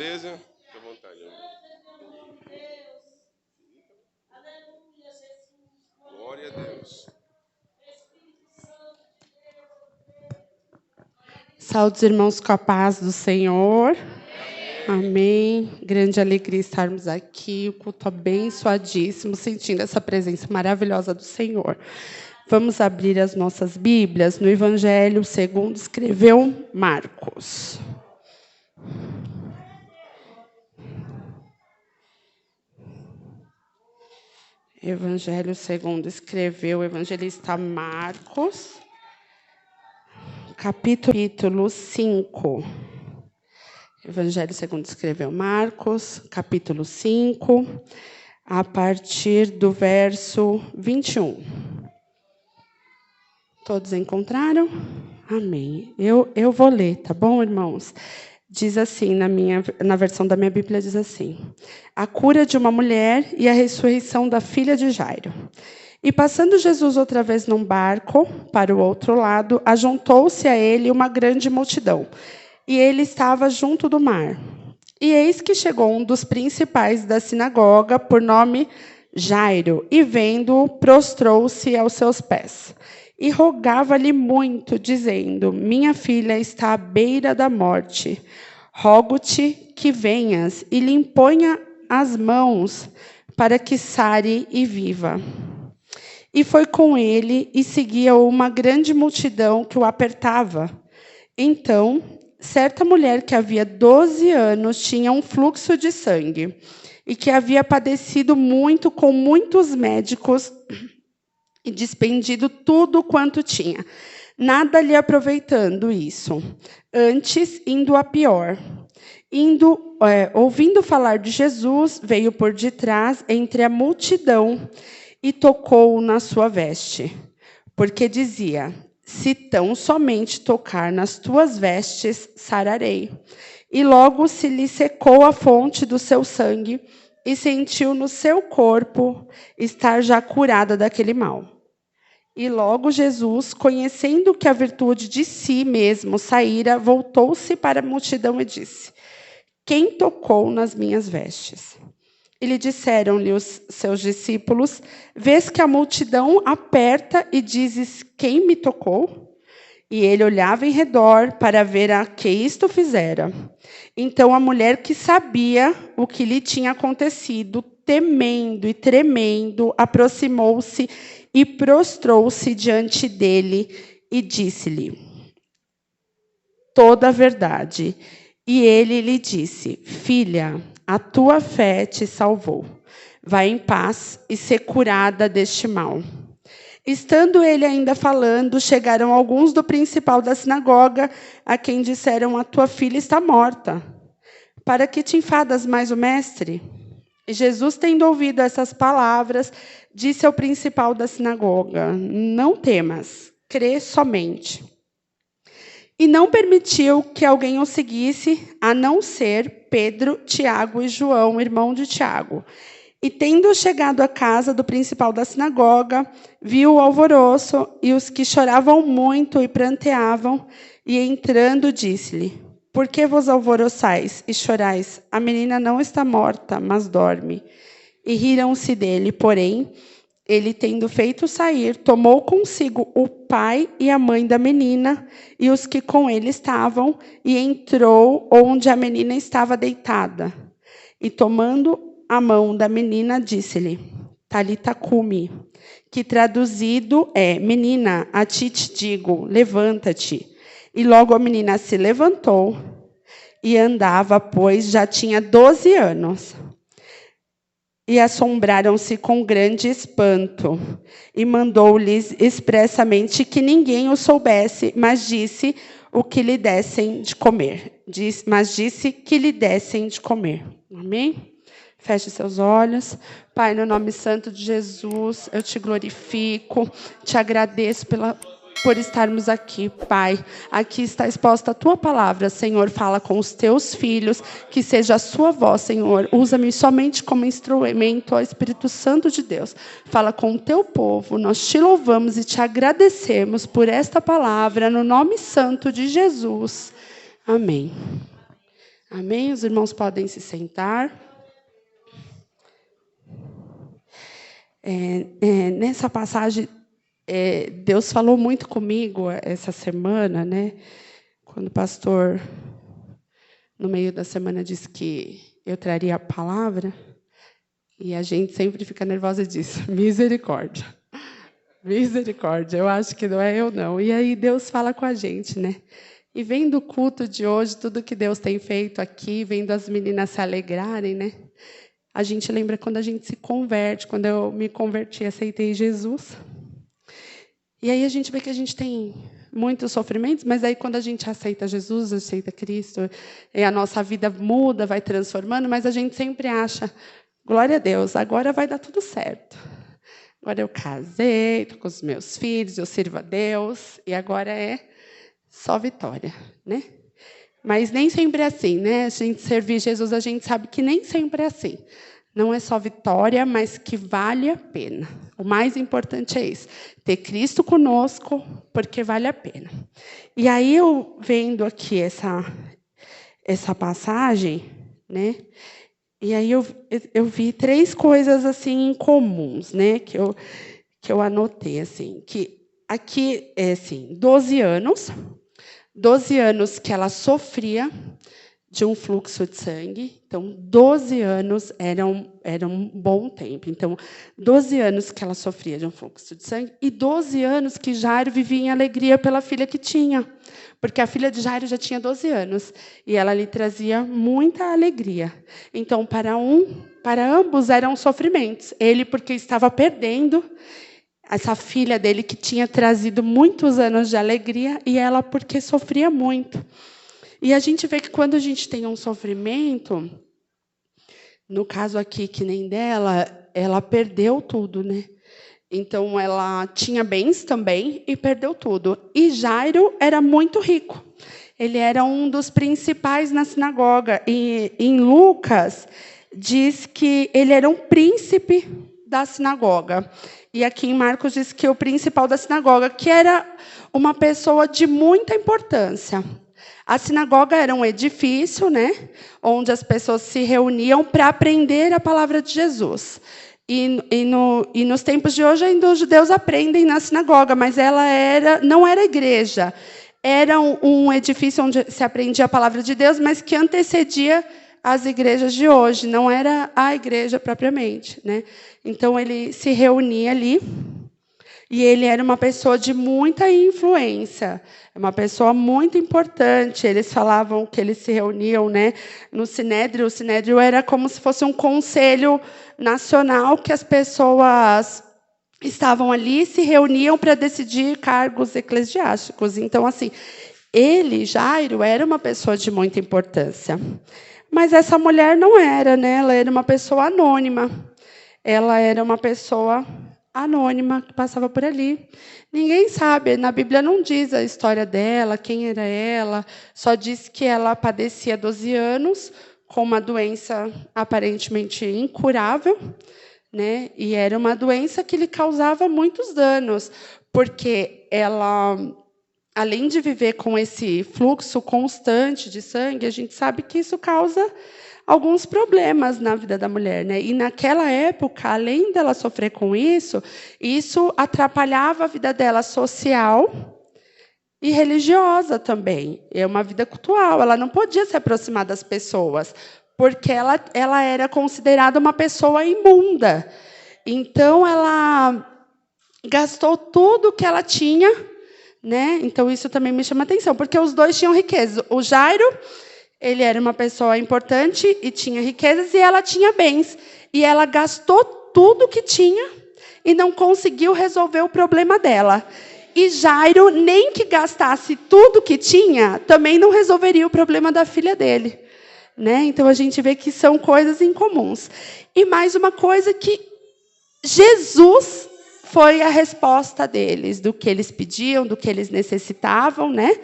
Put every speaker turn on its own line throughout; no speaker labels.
Beleza? Fique à vontade. Glória a Deus.
Saúde os irmãos com a paz do Senhor. Amém. Grande alegria estarmos aqui. O culto abençoadíssimo, sentindo essa presença maravilhosa do Senhor. Vamos abrir as nossas Bíblias no Evangelho segundo escreveu Marcos. Evangelho segundo escreveu o evangelista Marcos, capítulo 5. Evangelho segundo escreveu Marcos, capítulo 5, a partir do verso 21. Todos encontraram? Amém. Eu vou ler, tá bom, irmãos? Diz assim, na versão da minha Bíblia, diz assim: a cura de uma mulher e a ressurreição da filha de Jairo. E passando Jesus outra vez num barco para o outro lado, ajuntou-se a ele uma grande multidão, e ele estava junto do mar. E eis que chegou um dos principais da sinagoga, por nome Jairo, e vendo-o, prostrou-se aos seus pés. E rogava-lhe muito, dizendo: minha filha está à beira da morte. Rogo-te que venhas e lhe imponha as mãos, para que sare e viva. E foi com ele, e seguia-o uma grande multidão que o apertava. Então, certa mulher que havia 12 anos tinha um fluxo de sangue, e que havia padecido muito com muitos médicos, e despendido tudo quanto tinha, nada lhe aproveitando isso, antes indo a pior. Ouvindo falar de Jesus, veio por detrás entre a multidão e tocou na sua veste, porque dizia: se tão somente tocar nas tuas vestes, sararei. E logo se lhe secou a fonte do seu sangue, e sentiu no seu corpo estar já curada daquele mal. E logo Jesus, conhecendo que a virtude de si mesmo saíra, voltou-se para a multidão e disse: quem tocou nas minhas vestes? E lhe disseram-lhe os seus discípulos: vês que a multidão aperta e dizes: quem me tocou? E ele olhava em redor para ver a que isto fizera. Então a mulher, que sabia o que lhe tinha acontecido, temendo e tremendo, aproximou-se e prostrou-se diante dele e disse-lhe toda a verdade. E ele lhe disse: filha, a tua fé te salvou. Vai em paz e ser curada deste mal. Estando ele ainda falando, chegaram alguns do principal da sinagoga, a quem disseram: a tua filha está morta. Para que te enfadas mais o mestre? E Jesus, tendo ouvido essas palavras, disse ao principal da sinagoga: não temas, crê somente. E não permitiu que alguém o seguisse, a não ser Pedro, Tiago e João, irmão de Tiago. E tendo chegado à casa do principal da sinagoga, viu o alvoroço e os que choravam muito e pranteavam, e entrando disse-lhe: por que vos alvoroçais e chorais? A menina não está morta, mas dorme. E riram-se dele, porém, ele, tendo feito sair, tomou consigo o pai e a mãe da menina e os que com ele estavam, e entrou onde a menina estava deitada. E tomando a mão da menina, disse-lhe: Talita cumi, que traduzido é: menina, a ti te digo, levanta-te. E logo a menina se levantou e andava, pois já tinha 12 anos. E assombraram-se com grande espanto. E mandou-lhes expressamente que ninguém o soubesse, mas disse o que lhe dessem de comer. Disse que lhe dessem de comer. Amém? Feche seus olhos. Pai, no nome santo de Jesus, eu te glorifico, te agradeço por estarmos aqui, Pai. Aqui está exposta a tua palavra, Senhor. Fala com os teus filhos, que seja a sua voz, Senhor. Usa-me somente como instrumento, ó Espírito Santo de Deus. Fala com o teu povo. Nós te louvamos e te agradecemos por esta palavra, no nome santo de Jesus. Amém. Amém? Os irmãos podem se sentar. Nessa passagem, Deus falou muito comigo essa semana, né? Quando o pastor, no meio da semana, disse que eu traria a palavra, e a gente sempre fica nervosa e diz, misericórdia. Misericórdia, eu acho que não é eu, não. E aí Deus fala com a gente, né? E vendo o culto de hoje, tudo que Deus tem feito aqui, vendo as meninas se alegrarem, né? A gente lembra quando a gente se converte, quando eu me converti, aceitei Jesus. E aí a gente vê que a gente tem muitos sofrimentos, mas aí quando a gente aceita Jesus, aceita Cristo, e a nossa vida muda, vai transformando, mas a gente sempre acha, glória a Deus, agora vai dar tudo certo. Agora eu casei, estou com os meus filhos, eu sirvo a Deus, e agora é só vitória, né? Mas nem sempre é assim, né? A gente servir Jesus, a gente sabe que nem sempre é assim. Não é só vitória, mas que vale a pena. O mais importante é isso, ter Cristo conosco, porque vale a pena. E aí, eu vendo aqui essa passagem, né? E aí eu vi 3 coisas assim comuns, né? Que eu anotei assim, que aqui é assim, 12 anos que ela sofria de um fluxo de sangue. Então, 12 anos era um bom tempo. Então, 12 anos que ela sofria de um fluxo de sangue e 12 anos que Jairo vivia em alegria pela filha que tinha. Porque a filha de Jairo já tinha 12 anos e ela lhe trazia muita alegria. Então, para ambos eram sofrimentos. Ele, porque estava perdendo essa filha dele que tinha trazido muitos anos de alegria, e ela porque sofria muito. E a gente vê que quando a gente tem um sofrimento, no caso aqui, que nem dela, ela perdeu tudo, né? Então, ela tinha bens também e perdeu tudo. E Jairo era muito rico. Ele era um dos principais na sinagoga. E em Lucas, diz que ele era um príncipe da sinagoga. E aqui em Marcos diz que o principal da sinagoga, que era uma pessoa de muita importância. A sinagoga era um edifício, né, onde as pessoas se reuniam para aprender a palavra de Jesus. E nos tempos de hoje, ainda os judeus aprendem na sinagoga, mas ela não era igreja. Era um edifício onde se aprendia a palavra de Deus, mas que antecedia as igrejas de hoje, não era a igreja propriamente, né? Então, ele se reunia ali, e ele era uma pessoa de muita influência, uma pessoa muito importante. Eles falavam que eles se reuniam, né, no Sinédrio. O Sinédrio era como se fosse um conselho nacional que as pessoas estavam ali e se reuniam para decidir cargos eclesiásticos. Então, assim, ele, Jairo, era uma pessoa de muita importância. Mas essa mulher não era, né? Ela era uma pessoa anônima. Ela era uma pessoa anônima que passava por ali. Ninguém sabe, na Bíblia não diz a história dela, quem era ela, só diz que ela padecia 12 anos com uma doença aparentemente incurável, né? E era uma doença que lhe causava muitos danos, porque ela, além de viver com esse fluxo constante de sangue, a gente sabe que isso causa alguns problemas na vida da mulher, né? E naquela época, além dela sofrer com isso atrapalhava a vida dela social e religiosa também. É uma vida cultual, ela não podia se aproximar das pessoas, porque ela era considerada uma pessoa imunda. Então, ela gastou tudo que ela tinha, né? Então, isso também me chama atenção, porque os dois tinham riqueza. O Jairo, ele era uma pessoa importante e tinha riquezas, e ela tinha bens. E ela gastou tudo que tinha e não conseguiu resolver o problema dela. E Jairo, nem que gastasse tudo que tinha, também não resolveria o problema da filha dele, né? Então, a gente vê que são coisas incomuns. E mais uma coisa, que Jesus foi a resposta deles, do que eles pediam, do que eles necessitavam, né?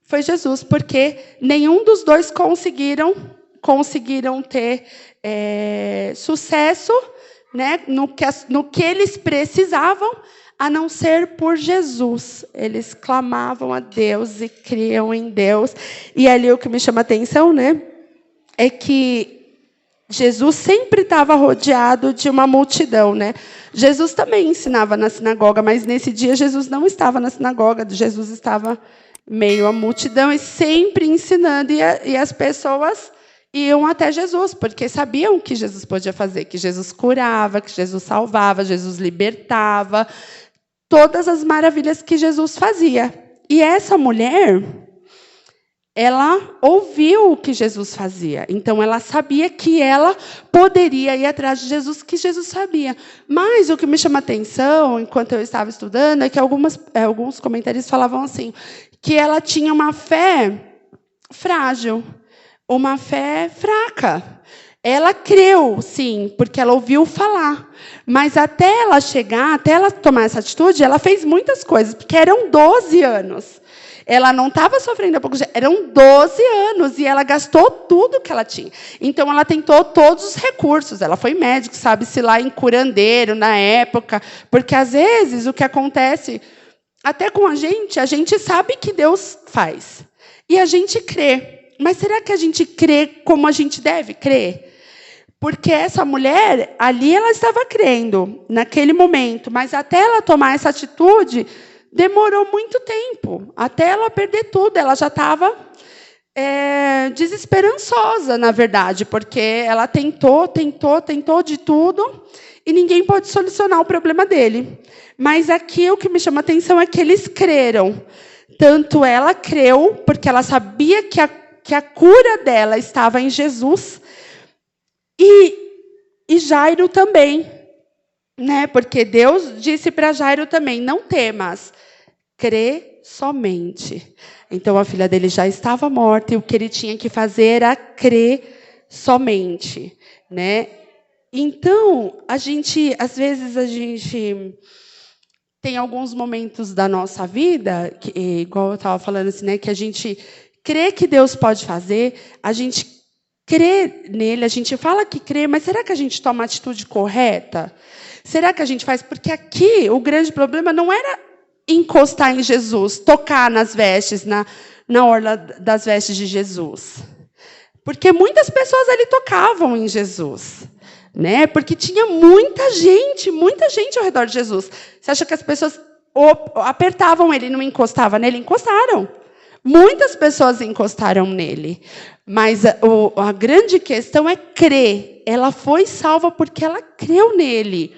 Foi Jesus, porque nenhum dos dois conseguiram ter sucesso, né, no que eles precisavam, a não ser por Jesus. Eles clamavam a Deus e criam em Deus. E ali o que me chama a atenção, né, é que Jesus sempre estava rodeado de uma multidão, né? Jesus também ensinava na sinagoga, mas nesse dia Jesus não estava na sinagoga, Jesus estava meio à multidão e sempre ensinando, e as pessoas iam até Jesus, porque sabiam o que Jesus podia fazer, que Jesus curava, que Jesus salvava, Jesus libertava, todas as maravilhas que Jesus fazia. E essa mulher, ela ouviu o que Jesus fazia. Então, ela sabia que ela poderia ir atrás de Jesus, que Jesus sabia. Mas o que me chama a atenção, enquanto eu estava estudando, é que alguns comentaristas falavam assim, que ela tinha uma fé frágil, uma fé fraca. Ela creu, sim, porque ela ouviu falar. Mas até ela chegar, até ela tomar essa atitude, ela fez muitas coisas, porque eram 12 anos. Ela não estava sofrendo há pouco tempo, eram 12 anos, e ela gastou tudo que ela tinha. Então, ela tentou todos os recursos. Ela foi médico, sabe-se lá, em curandeiro, na época. Porque, às vezes, o que acontece, até com a gente sabe que Deus faz. E a gente crê. Mas será que a gente crê como a gente deve crer? Porque essa mulher, ali ela estava crendo, naquele momento. Mas até ela tomar essa atitude, demorou muito tempo, até ela perder tudo. Ela já estava desesperançosa, na verdade, porque ela tentou de tudo, e ninguém pode solucionar o problema dele. Mas aqui o que me chama a atenção é que eles creram. Tanto ela creu, porque ela sabia que a cura dela estava em Jesus, e Jairo também. Né? Porque Deus disse para Jairo também, não temas, crê somente. Então, a filha dele já estava morta, e o que ele tinha que fazer era crer somente. Né? Então, às vezes, a gente tem alguns momentos da nossa vida, igual eu estava falando, assim, né, que a gente crê que Deus pode fazer, a gente crê nele, a gente fala que crê, mas será que a gente toma a atitude correta? Será que a gente faz? Porque aqui o grande problema não era encostar em Jesus, tocar nas vestes, na orla das vestes de Jesus. Porque muitas pessoas ali tocavam em Jesus. Né? Porque tinha muita gente ao redor de Jesus. Você acha que as pessoas apertavam ele e não encostavam nele? Encostaram. Muitas pessoas encostaram nele. Mas a grande questão é crer. Ela foi salva porque ela creu nele.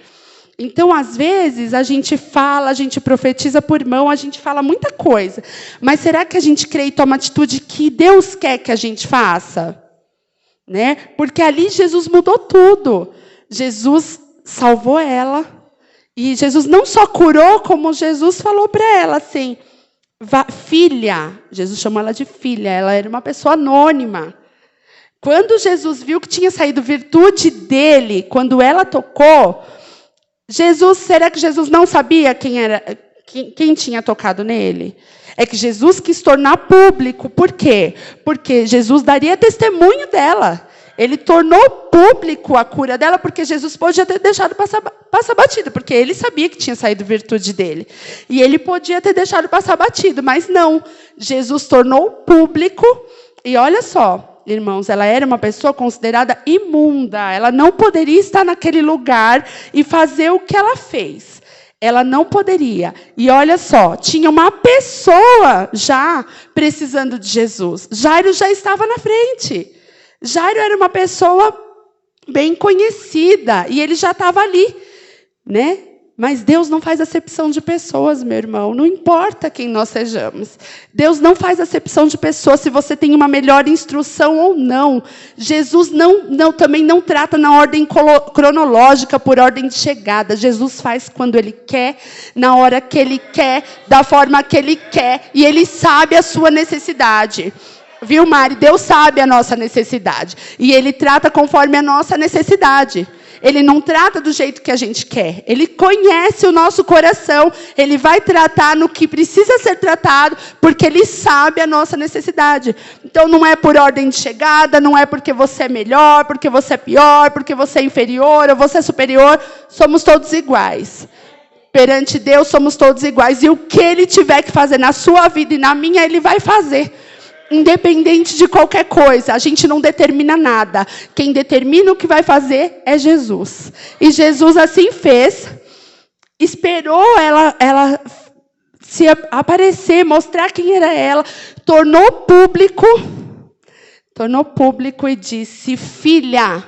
Então, às vezes, a gente fala, a gente profetiza por mão, a gente fala muita coisa. Mas será que a gente crê e toma atitude que Deus quer que a gente faça? Né? Porque ali Jesus mudou tudo. Jesus salvou ela. E Jesus não só curou, como Jesus falou para ela assim, filha. Jesus chamou ela de filha. Ela era uma pessoa anônima. Quando Jesus viu que tinha saído virtude dele, quando ela tocou, será que Jesus não sabia quem tinha tocado nele? É que Jesus quis tornar público. Por quê? Porque Jesus daria testemunho dela. Ele tornou público a cura dela, porque Jesus podia ter deixado passar batido, porque ele sabia que tinha saído virtude dele. E ele podia ter deixado passar batido, mas não. Jesus tornou público, e olha só, irmãos, ela era uma pessoa considerada imunda. Ela não poderia estar naquele lugar e fazer o que ela fez. Ela não poderia. E olha só, tinha uma pessoa já precisando de Jesus. Jairo já estava na frente. Jairo era uma pessoa bem conhecida, e ele já estava ali, né? Mas Deus não faz acepção de pessoas, meu irmão. Não importa quem nós sejamos. Deus não faz acepção de pessoas, se você tem uma melhor instrução ou não. Jesus também não trata na ordem cronológica, por ordem de chegada. Jesus faz quando Ele quer, na hora que Ele quer, da forma que Ele quer. E Ele sabe a sua necessidade. Viu, Mari? Deus sabe a nossa necessidade. E Ele trata conforme a nossa necessidade. Ele não trata do jeito que a gente quer. Ele conhece o nosso coração. Ele vai tratar no que precisa ser tratado, porque Ele sabe a nossa necessidade. Então, não é por ordem de chegada, não é porque você é melhor, porque você é pior, porque você é inferior ou você é superior. Somos todos iguais. Perante Deus somos todos iguais. E o que Ele tiver que fazer na sua vida e na minha, Ele vai fazer. Independente de qualquer coisa. A gente não determina nada. Quem determina o que vai fazer é Jesus. E Jesus assim fez. Esperou ela se aparecer, mostrar quem era ela. Tornou público e disse: filha,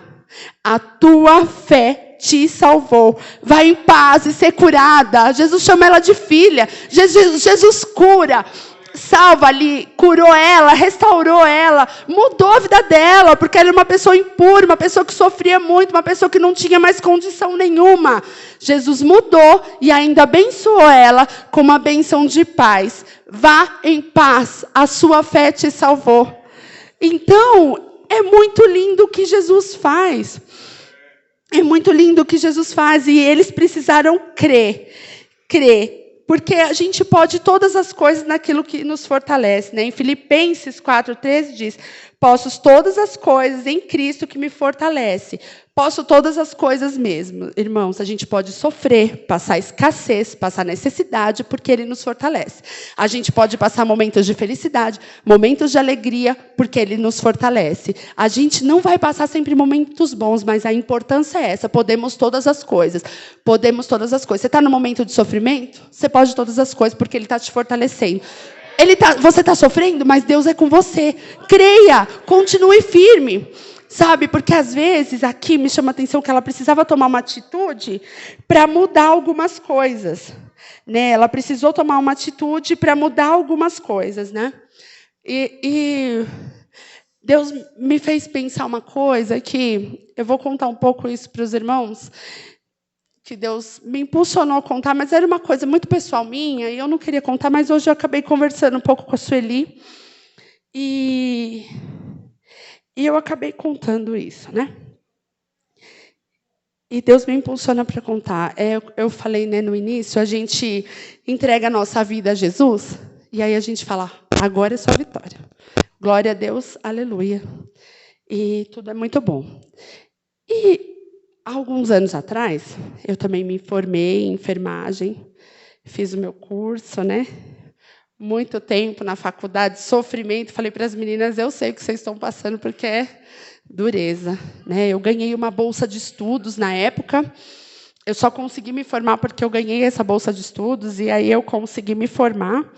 a tua fé te salvou. Vai em paz e ser curada. Jesus chama ela de filha. Jesus cura, salva ali, curou ela, restaurou ela, mudou a vida dela, porque ela era uma pessoa impura, uma pessoa que sofria muito, uma pessoa que não tinha mais condição nenhuma. Jesus mudou e ainda abençoou ela com uma bênção de paz. Vá em paz, a sua fé te salvou. Então, é muito lindo o que Jesus faz. É muito lindo o que Jesus faz. E eles precisaram crer. Porque a gente pode todas as coisas naquilo que nos fortalece. Né? Em Filipenses 4,13 diz: posso todas as coisas em Cristo que me fortalece. Posso todas as coisas mesmo. Irmãos, a gente pode sofrer, passar escassez, passar necessidade, porque Ele nos fortalece. A gente pode passar momentos de felicidade, momentos de alegria, porque Ele nos fortalece. A gente não vai passar sempre momentos bons, mas a importância é essa. Podemos todas as coisas. Podemos todas as coisas. Você está no momento de sofrimento? Você pode todas as coisas, porque Ele está te fortalecendo. Você está sofrendo, mas Deus é com você. Creia, continue firme. Sabe, porque às vezes aqui me chama a atenção que ela precisava tomar uma atitude para mudar algumas coisas. Né? Ela precisou tomar uma atitude para mudar algumas coisas. Né? E Deus me fez pensar uma coisa que eu vou contar um pouco isso para os irmãos, que Deus me impulsionou a contar, mas era uma coisa muito pessoal minha, e eu não queria contar, mas hoje eu acabei conversando um pouco com a Sueli. E eu acabei contando isso, né? E Deus me impulsiona para contar. Eu falei, né, no início, a gente entrega a nossa vida a Jesus, e aí a gente fala: agora é só vitória. Glória a Deus, aleluia. E tudo é muito bom. E há alguns anos atrás, eu também me formei em enfermagem, fiz o meu curso, né? Muito tempo na faculdade, sofrimento. Falei para as meninas: eu sei o que vocês estão passando, porque é dureza. Né? Eu ganhei uma bolsa de estudos na época. Eu só consegui me formar porque eu ganhei essa bolsa de estudos, e aí eu consegui me formar.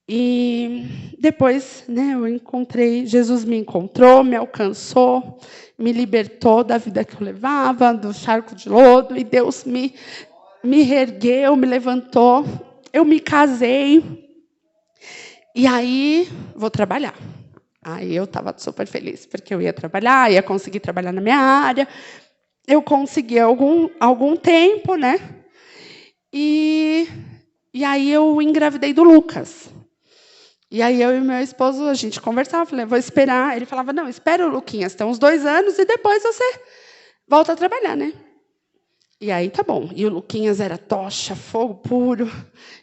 E depois, né, eu encontrei, Jesus me encontrou, me alcançou, me libertou da vida que eu levava, do charco de lodo, e Deus me reergueu, me levantou. Eu me casei. E aí, vou trabalhar. Aí eu estava super feliz, porque eu ia trabalhar, ia conseguir trabalhar na minha área. Eu consegui algum tempo, né? E aí eu engravidei do Lucas. E aí eu e meu esposo, a gente conversava, falei: vou esperar. Ele falava: não, espera o Luquinhas, tem uns 2 anos, e depois você volta a trabalhar, né? E aí, tá bom. E o Luquinhas era tocha, fogo puro.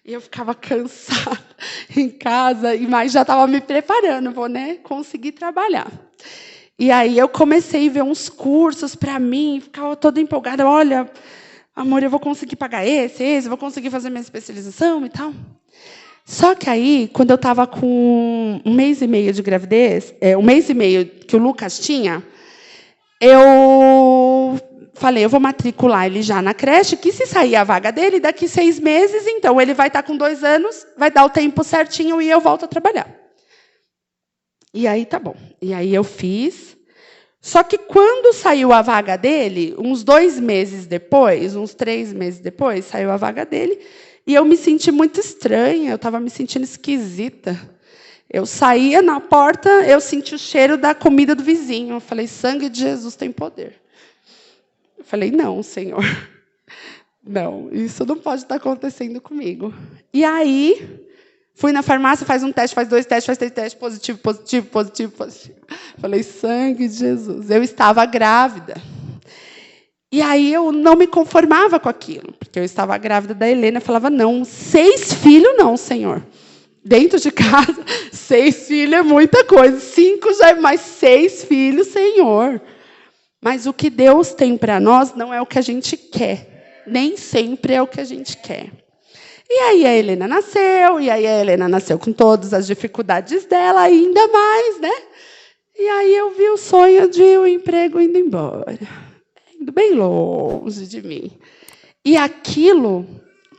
E eu ficava cansada em casa, mas já estava me preparando, vou, né, conseguir trabalhar. E aí eu comecei a ver uns cursos para mim, ficava toda empolgada. Olha, amor, eu vou conseguir pagar esse, vou conseguir fazer minha especialização e tal. Só que aí, quando eu estava com 1 mês e meio de gravidez, 1 mês e meio que o Lucas tinha, eu falei: eu vou matricular ele já na creche, que se sair a vaga dele, daqui 6 meses, então ele vai estar com 2 anos, vai dar o tempo certinho e eu volto a trabalhar. E aí, tá bom. E aí eu fiz. Só que quando saiu a vaga dele, uns 2 meses depois, uns 3 meses depois, saiu a vaga dele, e eu me senti muito estranha, eu estava me sentindo esquisita. Eu saía na porta, eu senti o cheiro da comida do vizinho. Eu falei: sangue de Jesus tem poder. Eu falei: não, Senhor. Não, isso não pode estar acontecendo comigo. E aí, fui na farmácia, faz um teste, faz 2 testes, faz 3 testes, positivo, positivo, positivo, positivo. Falei: sangue de Jesus. Eu estava grávida. E aí eu não me conformava com aquilo, porque eu estava grávida da Helena. Eu falava: não, 6 filhos não, Senhor. Dentro de casa, 6 filhos é muita coisa. 5 já é mais, 6 filhos, Senhor. Mas o que Deus tem para nós não é o que a gente quer. nem sempre é o que a gente quer. E aí a Helena nasceu com todas as dificuldades dela, ainda mais, né? E aí eu vi o sonho de o emprego indo embora, indo bem longe de mim. E aquilo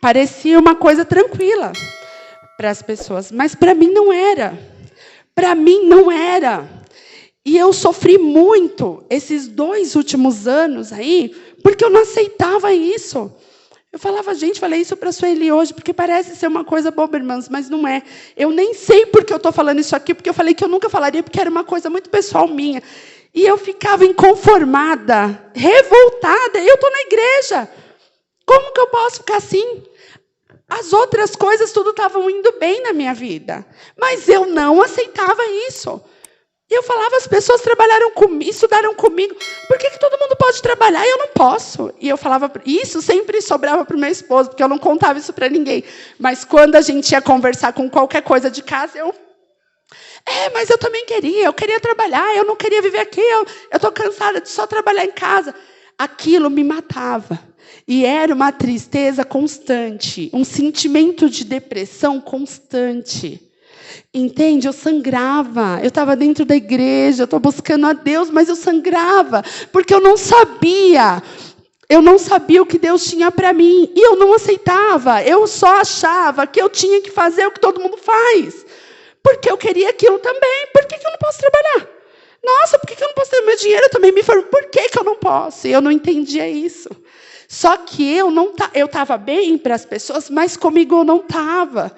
parecia uma coisa tranquila para as pessoas, mas para mim não era. Para mim não era. E eu sofri muito esses 2 últimos anos aí, porque eu não aceitava isso. Eu falava, gente, falei isso para a Sueli hoje, porque parece ser uma coisa boba, irmãs, mas não é. Eu nem sei por que eu estou falando isso aqui, porque eu falei que eu nunca falaria, porque era uma coisa muito pessoal minha. E eu ficava inconformada, revoltada. Eu estou na igreja. Como que eu posso ficar assim? As outras coisas tudo estavam indo bem na minha vida, mas eu não aceitava isso. E eu falava, as pessoas trabalharam comigo, estudaram comigo, por que todo mundo pode trabalhar e eu não posso? E eu falava, isso sempre sobrava para o meu esposo, porque eu não contava isso para ninguém. Mas quando a gente ia conversar com qualquer coisa de casa, mas eu também queria, eu queria trabalhar, eu não queria viver aqui, eu estou cansada de só trabalhar em casa. Aquilo me matava. E era uma tristeza constante, um sentimento de depressão constante. Entende? Eu sangrava. Eu estava dentro da igreja, eu estou buscando a Deus, mas eu sangrava, porque eu não sabia. Eu não sabia o que Deus tinha para mim. E eu não aceitava. Eu só achava que eu tinha que fazer o que todo mundo faz. Porque eu queria aquilo também. Por que eu não posso trabalhar? Nossa, por que eu não posso ter meu dinheiro? Eu também me formo. Por que eu não posso? E eu não entendia isso. Só que eu estava bem para as pessoas, mas comigo eu não estava.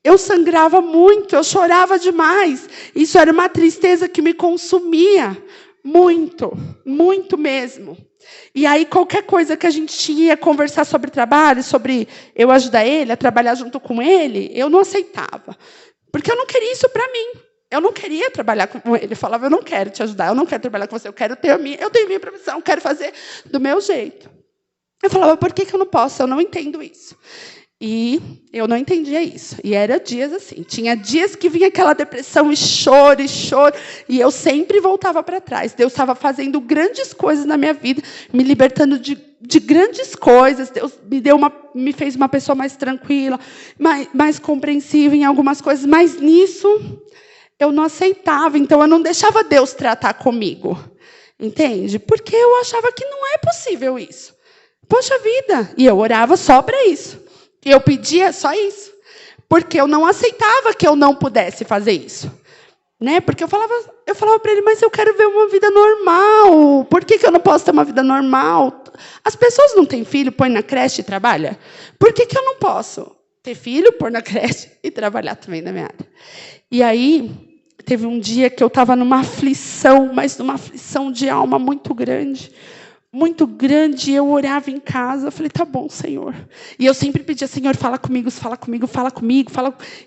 Eu sangrava muito, eu chorava demais. Isso era uma tristeza que me consumia. Muito, muito mesmo. E aí, qualquer coisa que a gente tinha conversar sobre trabalho, sobre eu ajudar ele a trabalhar junto com ele, eu não aceitava. Porque eu não queria isso para mim. Eu não queria trabalhar com ele. Eu falava, eu não quero te ajudar, eu não quero trabalhar com você, eu tenho minha profissão, eu quero fazer do meu jeito. Eu falava, por que eu não posso? Eu não entendo isso. E eu não entendia isso. E era dias assim. Tinha dias que vinha aquela depressão e choro. E eu sempre voltava para trás. Deus estava fazendo grandes coisas na minha vida, me libertando de grandes coisas. Deus me fez uma pessoa mais tranquila, mais compreensiva em algumas coisas. Mas nisso, eu não aceitava. Então, eu não deixava Deus tratar comigo. Entende? Porque eu achava que não é possível isso. Poxa vida! E eu orava só para isso. E eu pedia só isso. Porque eu não aceitava que eu não pudesse fazer isso. Né? Porque eu falava para ele, mas eu quero ver uma vida normal. Por que eu não posso ter uma vida normal? As pessoas não têm filho, põe na creche e trabalha. Por que eu não posso ter filho, pôr na creche e trabalhar também na minha área? E aí, teve um dia que eu estava numa aflição, mas numa aflição de alma muito grande. Muito grande, eu orava em casa, eu falei, tá bom, Senhor. E eu sempre pedia, Senhor, fala comigo.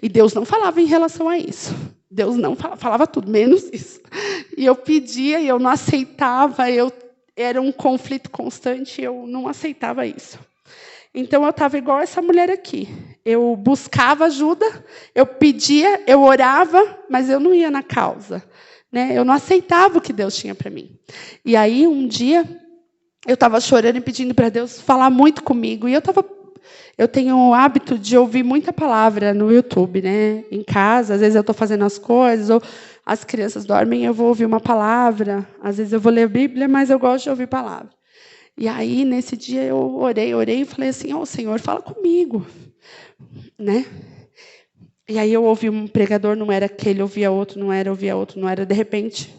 E Deus não falava em relação a isso. Deus não falava tudo, menos isso. E eu pedia, e eu não aceitava, era um conflito constante, eu não aceitava isso. Então, eu estava igual essa mulher aqui. Eu buscava ajuda, eu pedia, eu orava, mas eu não ia na causa. Né? Eu não aceitava o que Deus tinha para mim. E aí, um dia, eu estava chorando e pedindo para Deus falar muito comigo. E eu tenho o hábito de ouvir muita palavra no YouTube, né? Em casa, às vezes eu estou fazendo as coisas, ou as crianças dormem, eu vou ouvir uma palavra. Às vezes eu vou ler a Bíblia, mas eu gosto de ouvir palavra. E aí, nesse dia, eu orei e falei assim, Senhor, fala comigo. Né? E aí eu ouvi um pregador, não era aquele, ouvia outro, não era. De repente,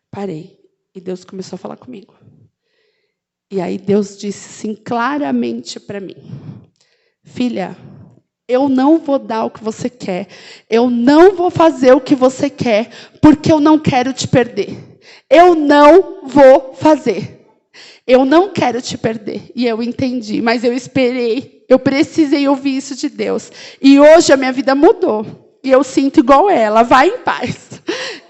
parei. E Deus começou a falar comigo. E aí Deus disse assim, claramente para mim, filha, eu não vou dar o que você quer, eu não vou fazer o que você quer, porque eu não quero te perder. Eu não vou fazer. Eu não quero te perder. E eu entendi, mas eu esperei. Eu precisei ouvir isso de Deus. E hoje a minha vida mudou. E eu sinto igual ela, vai em paz.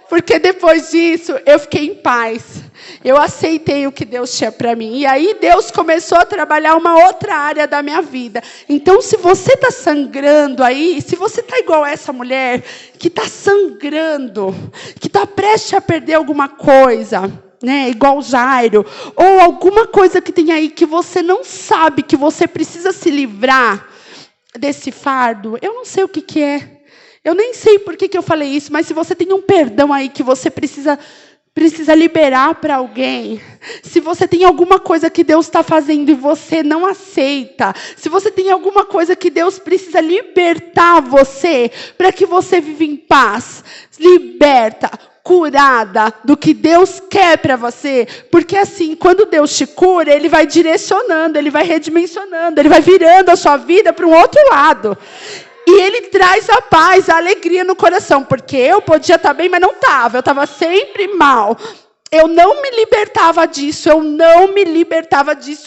Porque depois disso, eu fiquei em paz. Eu aceitei o que Deus tinha para mim. E aí Deus começou a trabalhar uma outra área da minha vida. Então, se você está sangrando aí, se você está igual essa mulher, que está sangrando, que está prestes a perder alguma coisa, né, igual Jairo, ou alguma coisa que tem aí que você não sabe, que você precisa se livrar desse fardo, eu não sei o que é. Eu nem sei por que eu falei isso, mas se você tem um perdão aí que você precisa liberar para alguém, se você tem alguma coisa que Deus está fazendo e você não aceita, se você tem alguma coisa que Deus precisa libertar você, para que você viva em paz, liberta, curada do que Deus quer para você, porque assim, quando Deus te cura, Ele vai direcionando, Ele vai redimensionando, Ele vai virando a sua vida para um outro lado. E Ele traz a paz, a alegria no coração. Porque eu podia estar bem, mas não estava. Eu estava sempre mal. Eu não me libertava disso.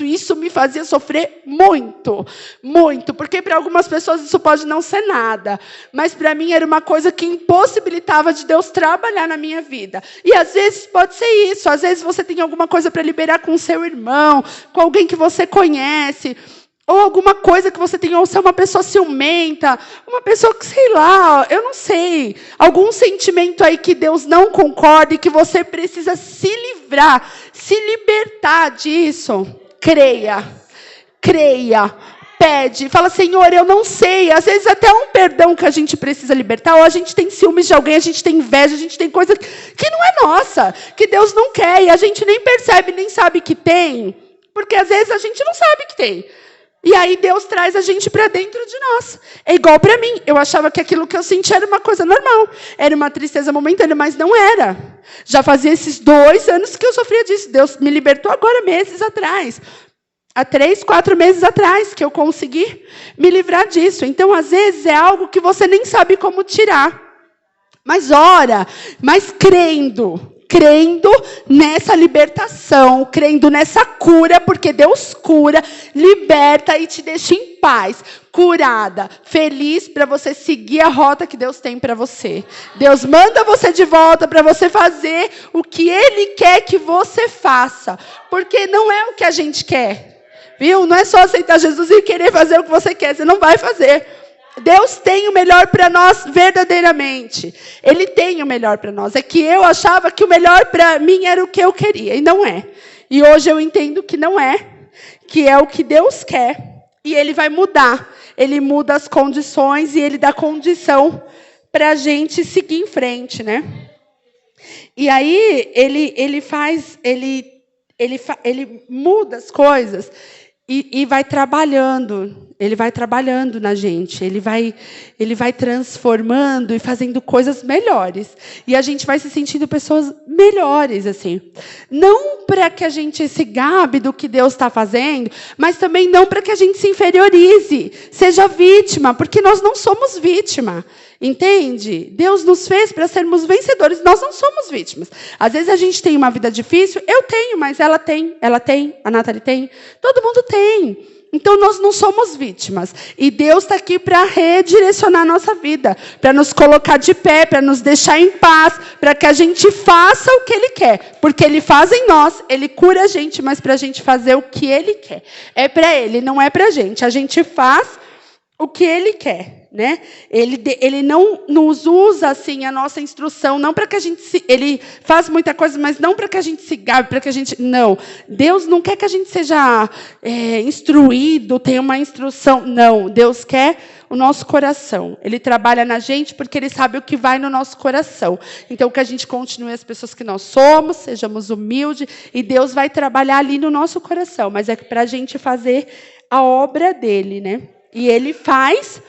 Isso me fazia sofrer muito. Muito. Porque para algumas pessoas isso pode não ser nada. Mas para mim era uma coisa que impossibilitava de Deus trabalhar na minha vida. E às vezes pode ser isso. Às vezes você tem alguma coisa para liberar com o seu irmão. Com alguém que você conhece. Ou alguma coisa que você tem, ou você é uma pessoa ciumenta, uma pessoa que, sei lá, eu não sei. Algum sentimento aí que Deus não concorda e que você precisa se livrar, se libertar disso. Creia, pede, fala, Senhor, eu não sei. Às vezes até um perdão que a gente precisa libertar, ou a gente tem ciúmes de alguém, a gente tem inveja, a gente tem coisa que não é nossa, que Deus não quer, e a gente nem percebe, nem sabe que tem, porque às vezes a gente não sabe que tem. E aí Deus traz a gente para dentro de nós. É igual para mim. Eu achava que aquilo que eu sentia era uma coisa normal. Era uma tristeza momentânea, mas não era. Já fazia esses 2 anos que eu sofria disso. Deus me libertou agora, meses atrás. Há 3, 4 meses atrás que eu consegui me livrar disso. Então, às vezes, é algo que você nem sabe como tirar. Mas ora, mas crendo nessa libertação, crendo nessa cura, porque Deus cura, liberta e te deixa em paz, curada, feliz para você seguir a rota que Deus tem para você. Deus manda você de volta para você fazer o que Ele quer que você faça, porque não é o que a gente quer, viu? Não é só aceitar Jesus e querer fazer o que você quer, você não vai fazer. Deus tem o melhor para nós verdadeiramente. Ele tem o melhor para nós. É que eu achava que o melhor para mim era o que eu queria. E não é. E hoje eu entendo que não é. Que é o que Deus quer. E Ele vai mudar. Ele muda as condições e Ele dá condição para a gente seguir em frente, né? E aí Ele muda as coisas e vai trabalhando. Ele vai trabalhando na gente, ele vai transformando e fazendo coisas melhores. E a gente vai se sentindo pessoas melhores, assim. Não para que a gente se gabe do que Deus está fazendo, mas também não para que a gente se inferiorize, seja vítima, porque nós não somos vítima. Entende? Deus nos fez para sermos vencedores, nós não somos vítimas. Às vezes a gente tem uma vida difícil, eu tenho, mas ela tem, a Nathalie tem, todo mundo tem. Então, nós não somos vítimas. E Deus está aqui para redirecionar a nossa vida, para nos colocar de pé, para nos deixar em paz, para que a gente faça o que Ele quer. Porque Ele faz em nós, Ele cura a gente, mas para a gente fazer o que Ele quer. É para Ele, não é para a gente. A gente faz o que Ele quer. Né? Ele não nos usa assim a nossa instrução, não para que a gente Ele faz muita coisa, mas não para que a gente se gabe, para que a gente não. Deus não quer que a gente seja instruído, tenha uma instrução. Não, Deus quer o nosso coração. Ele trabalha na gente porque Ele sabe o que vai no nosso coração. Então que a gente continue as pessoas que nós somos, sejamos humildes e Deus vai trabalhar ali no nosso coração. Mas é para a gente fazer a obra dele, né? E Ele faz.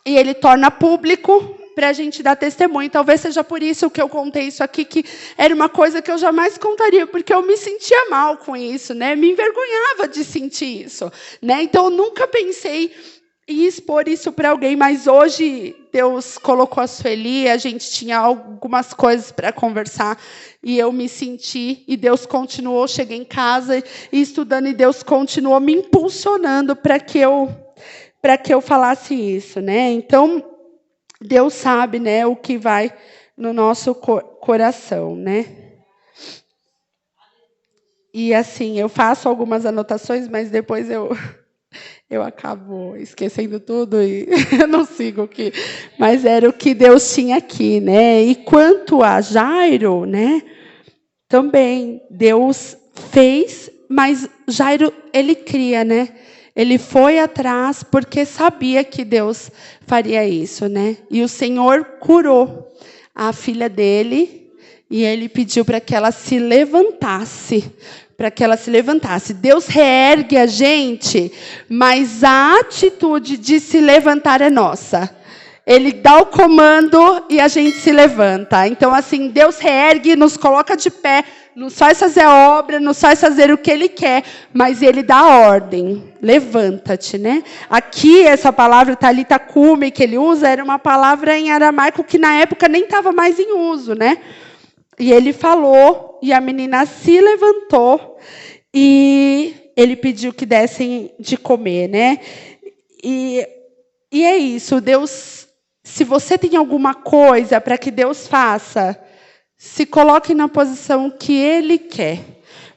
E Ele torna público para a gente dar testemunho. Talvez seja por isso que eu contei isso aqui, que era uma coisa que eu jamais contaria, porque eu me sentia mal com isso, né? Me envergonhava de sentir isso, né? Então, eu nunca pensei em expor isso para alguém, mas hoje Deus colocou a Sueli, a gente tinha algumas coisas para conversar, e eu me senti, e Deus continuou, cheguei em casa e estudando, e Deus continuou me impulsionando para que eu falasse isso, né? Então, Deus sabe, né, o que vai no nosso coração, né? E assim, eu faço algumas anotações, mas depois eu acabo esquecendo tudo e eu não sigo o que... Mas era o que Deus tinha aqui, né? E quanto a Jairo, né? também, Deus fez, mas Jairo, ele cria, né? Ele foi atrás porque sabia que Deus faria isso, né? E o Senhor curou a filha dele e ele pediu para que ela se levantasse. Para que ela se levantasse. Deus reergue a gente, mas a atitude de se levantar é nossa. Ele dá o comando e a gente se levanta. Então, assim, Deus reergue, nos coloca de pé, nos faz fazer a obra, nos faz fazer o que Ele quer, mas Ele dá a ordem. Levanta-te, né? Aqui, essa palavra Talitha Cumi, que ele usa, era uma palavra em aramaico que na época nem estava mais em uso, né? E ele falou, e a menina se levantou, e ele pediu que dessem de comer, né? E é isso, Deus, se você tem alguma coisa para que Deus faça, se coloque na posição que Ele quer.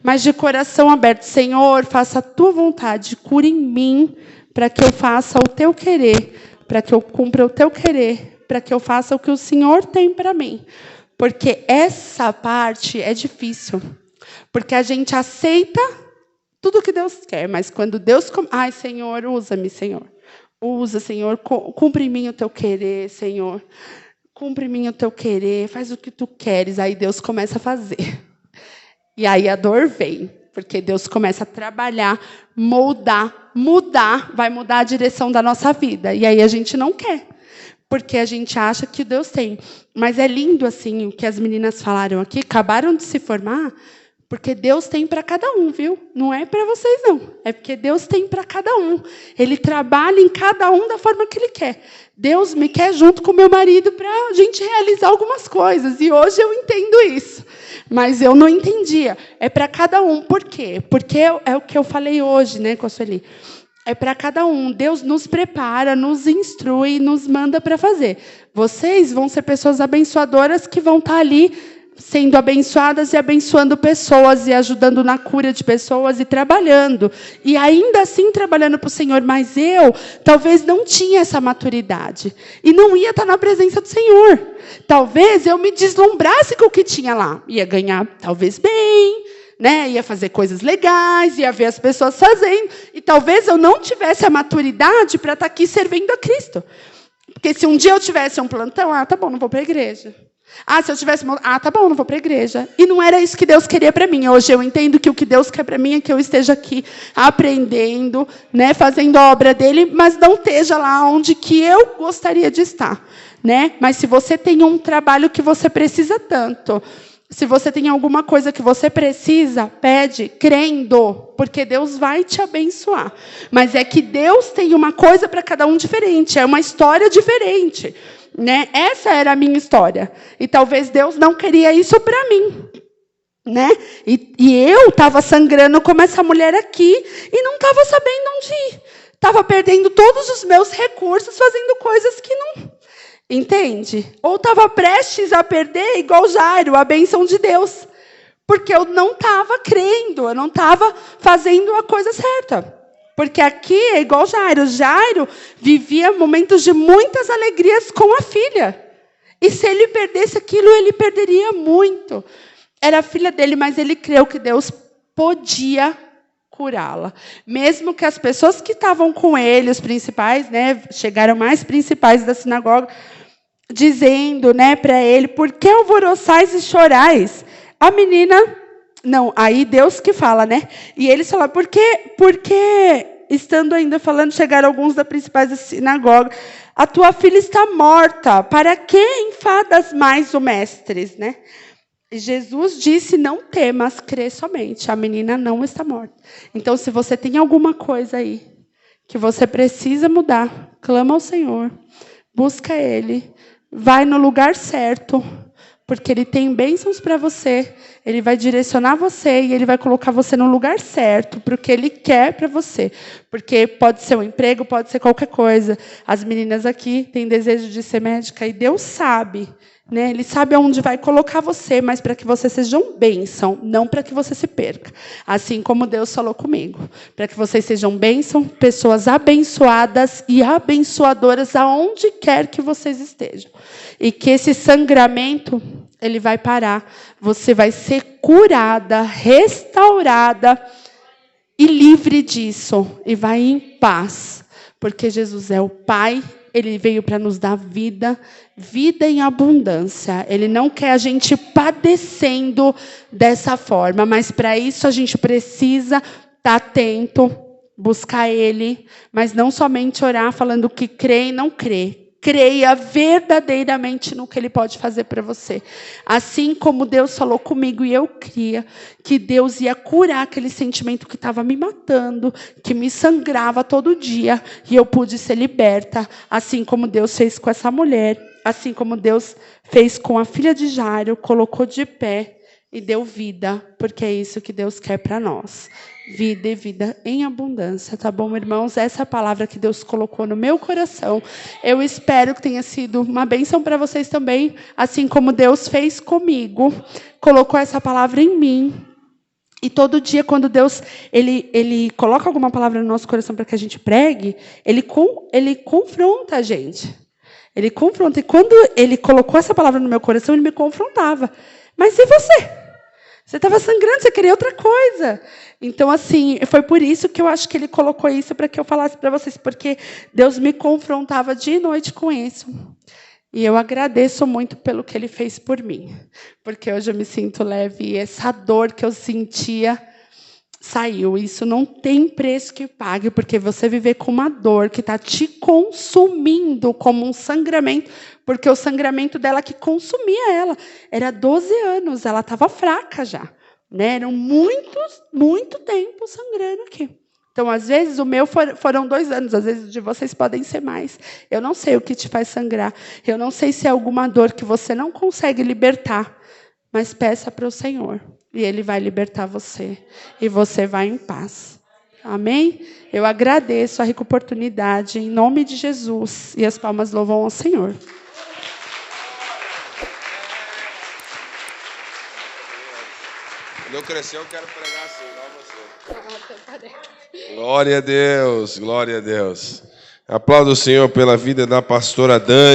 Mas de coração aberto, Senhor, faça a Tua vontade, cura em mim, para que eu faça o Teu querer, para que eu cumpra o Teu querer, para que eu faça o que o Senhor tem para mim. Porque essa parte é difícil. Porque a gente aceita tudo que Deus quer, mas quando Deus... Ai, Senhor, usa-me, Senhor. Usa, Senhor, cumpre em mim o Teu querer, Senhor. Cumpre em mim o Teu querer, faz o que Tu queres. Aí Deus começa a fazer. E aí a dor vem, porque Deus começa a trabalhar, moldar, mudar, vai mudar a direção da nossa vida. E aí a gente não quer, porque a gente acha que Deus tem. Mas é lindo assim o que as meninas falaram aqui, acabaram de se formar, porque Deus tem para cada um, viu? Não é para vocês, não. É porque Deus tem para cada um. Ele trabalha em cada um da forma que Ele quer. Deus me quer junto com meu marido para a gente realizar algumas coisas. E hoje eu entendo isso. Mas eu não entendia. É para cada um. Por quê? Porque é o que eu falei hoje, né, com a Sueli. É para cada um. Deus nos prepara, nos instrui, nos manda para fazer. Vocês vão ser pessoas abençoadoras que vão estar ali sendo abençoadas e abençoando pessoas e ajudando na cura de pessoas e trabalhando. E ainda assim trabalhando para o Senhor. Mas eu talvez não tinha essa maturidade. E não ia estar na presença do Senhor. Talvez eu me deslumbrasse com o que tinha lá. Ia ganhar talvez bem, né? Ia fazer coisas legais, ia ver as pessoas fazendo. E talvez eu não tivesse a maturidade para estar aqui servindo a Cristo. Porque se um dia eu tivesse um plantão, tá bom, não vou para a igreja. Se eu tivesse... tá bom, não vou para a igreja. E não era isso que Deus queria para mim. Hoje eu entendo que o que Deus quer para mim é que eu esteja aqui aprendendo, né, fazendo a obra dEle, mas não esteja lá onde que eu gostaria de estar, né? Mas se você tem um trabalho que você precisa tanto, se você tem alguma coisa que você precisa, pede, crendo, porque Deus vai te abençoar. Mas é que Deus tem uma coisa para cada um diferente, é uma história diferente. Né? Essa era a minha história. E talvez Deus não queria isso para mim. Né? E eu estava sangrando como essa mulher aqui e não estava sabendo onde ir. Estava perdendo todos os meus recursos fazendo coisas que não... Entende? Ou estava prestes a perder, igual Jairo, a bênção de Deus. Porque eu não estava crendo, eu não estava fazendo a coisa certa. Porque aqui é igual Jairo. Jairo vivia momentos de muitas alegrias com a filha. E se ele perdesse aquilo, ele perderia muito. Era a filha dele, mas ele creu que Deus podia curá-la. Mesmo que as pessoas que estavam com ele, os principais, né, chegaram mais principais da sinagoga, dizendo, né, para ele, por que alvoroçais e chorais? A menina... Não, aí Deus que fala, né? E eles falam, porque estando ainda falando, chegaram alguns da principais da sinagoga, a tua filha está morta, para que enfadas mais o mestre, né? E Jesus disse, não temas, crê somente, a menina não está morta. Então, se você tem alguma coisa aí, que você precisa mudar, clama ao Senhor, busca Ele, vai no lugar certo, porque Ele tem bênçãos para você, Ele vai direcionar você e Ele vai colocar você no lugar certo, para o que Ele quer para você. Porque pode ser um emprego, pode ser qualquer coisa. As meninas aqui têm desejo de ser médica e Deus sabe né? Ele sabe aonde vai colocar você, mas para que você seja um bênção, não para que você se perca. Assim como Deus falou comigo. Para que vocês sejam bênção, pessoas abençoadas e abençoadoras aonde quer que vocês estejam. E que esse sangramento, ele vai parar. Você vai ser curada, restaurada e livre disso. E vai em paz. Porque Jesus é o Pai. Ele veio para nos dar vida, vida em abundância. Ele não quer a gente padecendo dessa forma, mas para isso a gente precisa estar atento, buscar Ele, mas não somente orar falando que crê e não crê. Creia verdadeiramente no que Ele pode fazer para você. Assim como Deus falou comigo, e eu cria que Deus ia curar aquele sentimento que estava me matando, que me sangrava todo dia, e eu pude ser liberta, assim como Deus fez com essa mulher, assim como Deus fez com a filha de Jairo, colocou de pé e deu vida, porque é isso que Deus quer para nós. Vida e vida em abundância, tá bom, irmãos? Essa é a palavra que Deus colocou no meu coração. Eu espero que tenha sido uma bênção para vocês também, assim como Deus fez comigo, colocou essa palavra em mim. E todo dia, quando Deus ele coloca alguma palavra no nosso coração para que a gente pregue, ele confronta a gente. Ele confronta. E quando ele colocou essa palavra no meu coração, ele me confrontava. Mas e você? Você estava sangrando, você queria outra coisa. Então, assim, foi por isso que eu acho que ele colocou isso para que eu falasse para vocês, porque Deus me confrontava dia e noite com isso. E eu agradeço muito pelo que ele fez por mim, porque hoje eu me sinto leve e essa dor que eu sentia saiu. Isso não tem preço que pague, porque você viver com uma dor que está te consumindo como um sangramento, porque o sangramento dela que consumia ela. Era 12 anos, ela estava fraca já. Né? Eram muito tempo sangrando aqui. Então, às vezes, o meu foram 2 anos, às vezes, de vocês podem ser mais. Eu não sei o que te faz sangrar. Eu não sei se é alguma dor que você não consegue libertar, mas peça para o Senhor. E Ele vai libertar você. E você vai em paz. Amém? Eu agradeço a rica oportunidade, em nome de Jesus. E as palmas louvam ao Senhor.
Quando eu crescer, eu quero pregar assim, igual você. Glória a Deus, glória a Deus. Aplaudo o Senhor pela vida da pastora Dani.